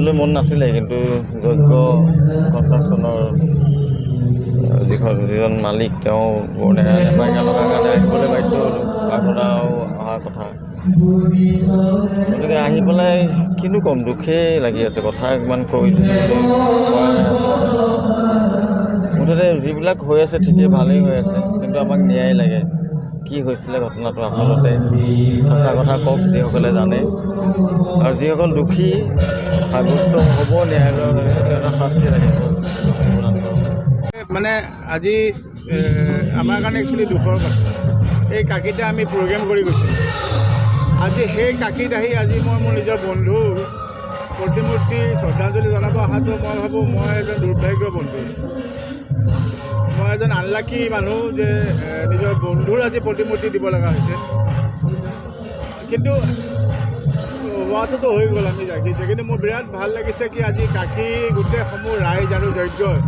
আহিবলৈ মন নাছিলে, কিন্তু যজ্ঞ কনষ্ট্ৰাকশ্যনৰ যিজন মালিক তেওঁ বৰ নেপাইকা লগাৰ কাৰণে আহিবলৈ বাধ্য হ'লোঁ। আগতেও অহা কথা, গতিকে আহি পেলাই কিনো ক'ম, দুখেই লাগি আছে। কথা ইমান কৈ থাকিবলৈ পৰা নাই আচলতে। মুঠতে যিবিলাক হৈ আছে ঠিকেই ভালেই হৈ আছে, কিন্তু আমাক ন্যায় লাগে। কি হৈছিলে ঘটনাটো আচলতে সঁচা কথা কওক যিসকলে জানে, আৰু যিসকল দোষী সাব্যস্ত হ'ব ন্যায়ালয়ৰ সিহঁতৰ শাস্তি লাগে। মানে আজি আমাৰ কাৰণে একচুৱেলি দুখৰ কথা। এই কাকীতে আমি প্ৰগ্ৰেম কৰি গৈছিলোঁ। আজি সেই কাকীত আহি আজি মই মোৰ নিজৰ বন্ধু প্ৰতিমূৰ্তি শ্ৰদ্ধাঞ্জলি জনাব অহাটো মই ভাবোঁ মই এজন দুৰ্ভাগ্য বন্ধু। মই এজন আনলাকি মানুহ যে নিজৰ বন্ধুৰ আজি প্ৰতিমূৰ্তি দিব লগা হৈছে। কিন্তু হোৱাটোতো হৈ গ'ল, আমি জাগিছে। কিন্তু মোৰ বিৰাট ভাল লাগিছে কি আজি কাকী গোটেই সমূহ ৰাইজ আৰু যজ্ঞই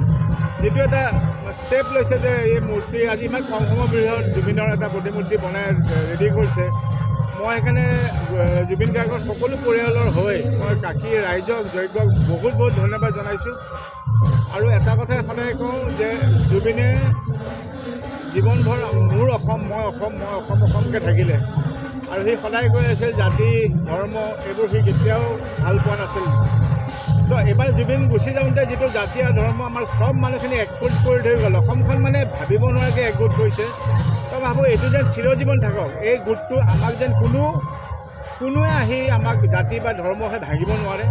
যিটো এটা ষ্টেপ লৈছে যে এই মূৰ্তি আজি ইমান কম সময়ৰ ভিতৰত জুবিনৰ এটা প্ৰতিমূৰ্তি বনাই ৰেডি কৰিছে। মই সেইকাৰণে জুবিন গাৰ্গৰ সকলো পৰিয়ালৰ হৈ মই কাকী ৰাইজক যজ্ঞক বহুত বহুত ধন্যবাদ জনাইছোঁ। আৰু এটা কথাই সদায় কওঁ যে জুবিনে জীৱনভৰ মোৰ অসম, মই অসম, মই অসম অসমকৈ থাকিলে। আৰু সি সদায় কৈ আছিল জাতি ধৰ্ম এইবোৰ সি কেতিয়াও ভাল পোৱা নাছিল। চ' এইবাৰ জুবিন গুচি যাওঁতে যিটো জাতি আৰু ধৰ্ম আমাৰ চব মানুহখিনি একগোট কৰি ধৰি গ'ল, অসমখন মানে ভাবিব নোৱাৰাকৈ একগোট কৰিছে। তই ভাবোঁ এইটো যেন চিৰজীৱন থাকক, এই গোটটো আমাক যেন কোনোৱে আহি আমাক জাতি বা ধৰ্মহে ভাঙিব নোৱাৰে।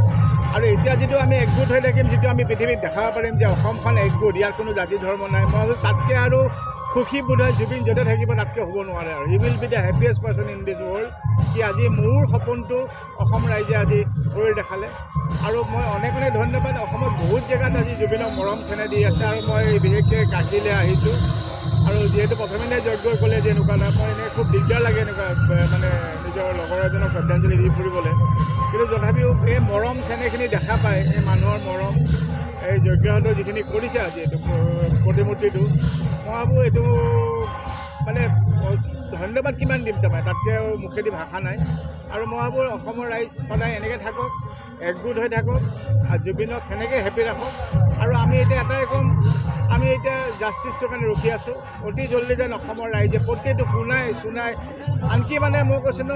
আৰু এতিয়া যিটো আমি একগোট হৈ থাকিম, যিটো আমি পৃথিৱীত দেখাব পাৰিম যে অসমখন একগোট, ইয়াৰ কোনো জাতি ধৰ্ম নাই, মই ভাবোঁ তাতকৈ আৰু সুখী বোধ হয় জুবিন য'তে থাকিব তাতকৈ হ'ব নোৱাৰে। আৰু he will be the happiest person in this world. কি আজি মোৰ সপোনটো অসম ৰাইজে আজি কৰি দেখালে। আৰু মই অনেক ধন্যবাদ। অসমত বহুত জেগাত আজি জুবিনক মৰম চেনেহ দি আছে, আৰু মই বিশেষকৈ কাকীলৈ আহিছোঁ। আৰু যিহেতু প্ৰথমে যজ্ঞ ক'লে যে এনেকুৱা নহয়, মই এনেই খুব দিগদাৰ লাগে এনেকুৱা মানে নিজৰ লগৰ এজনক শ্ৰদ্ধাঞ্জলি দি ফুৰিবলৈ। কিন্তু তথাপিও এই মৰম চেনেহখিনি দেখা পায়, এই মানুহৰ মৰম, এই যজ্ঞহঁতেও যিখিনি কৰিছে আজি এইটো প্ৰতিমূৰ্তিটো, মই ভাবোঁ এইটো মানে ধন্যবাদ কিমান দিম তাৰমানে, তাতকৈ আৰু মুখেদি ভাষা নাই। আৰু মই ভাবোঁ অসমৰ ৰাইজ সদায় এনেকৈ থাকক, একগোট হৈ থাকক, আৰু জুবিনক সেনেকৈ হেপী ৰাখক। আৰু আমি এতিয়া এটাই ক'ম, আমি এতিয়া জাষ্টিছটোৰ কাৰণে ৰখি আছোঁ। অতি জল্দি যেন অসমৰ ৰাইজে প্ৰতিটো কোণাই চোনাই, আনকি মানে মই কৈছোঁ ন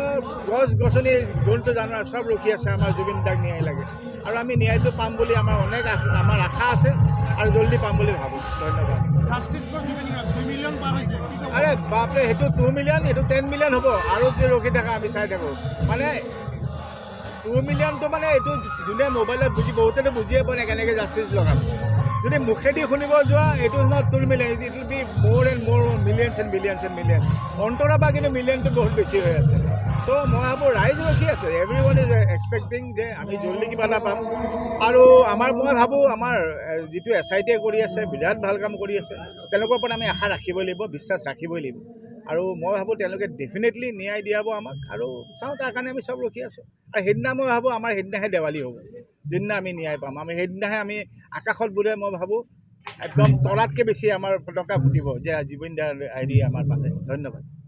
গছ গছনি জন্তু জানোৱাৰ চব ৰখি আছে আমাৰ জুবিন দাক ন্যায় লাগে। আৰু আমি ন্যায়টো পাম বুলি আমাৰ অনেক আমাৰ আশা আছে, আৰু জল্দি পাম বুলি ভাবোঁ। ধন্যবাদ। আৰে বাপৰে, সেইটো 2 মিলিয়ন, এইটো 10 মিলিয়ন হ'ব। আৰু যে ৰখি থাকা আমি চাই থাকোঁ, মানে 2 মিলিয়নটো মানে এইটো যোনে মোবাইলত বহুতেতো বুজিয়ে পোৱা নাই কেনেকৈ জাষ্টিছ লগাম। যদি মুখেদি শুনিব যোৱা, এইটো not 2 million, it will be মোৰ এণ্ড মোৰ millions and millions and millions. অন্তৰৰ পৰা কিন্তু মিলিয়নটো বহুত বেছি হৈ আছে। চ' মই ভাবোঁ ৰাইজ ৰখি আছে, এভৰি ওৱান ইজ এক্সপেক্টিং যে আমি জল্দি কিবা এটা পাম। আৰু মই ভাবোঁ আমাৰ যিটো SIT কৰি আছে বিৰাট ভাল কাম কৰি আছে, তেওঁলোকৰ ওপৰত আমি আশা ৰাখিবই লাগিব, বিশ্বাস ৰাখিবই লাগিব। আৰু মই ভাবোঁ তেওঁলোকে ডেফিনেটলি ন্যায় দিয়াব আমাক, আৰু চাওঁ তাৰ কাৰণে আমি চব ৰখি আছোঁ। আৰু সেইদিনা মই ভাবোঁ আমাৰ সেইদিনাহে দেৱালী হ'ব, যিদিনা আমি ন্যায় পাম। আমি সেইদিনাহে আমি আকাশত বোলে মই ভাবোঁ একদম তলাতকৈ বেছি আমাৰ পতাকা ফুটিব যে জুবিন দাৰ হেৰি আমাৰ পালে। ধন্যবাদ।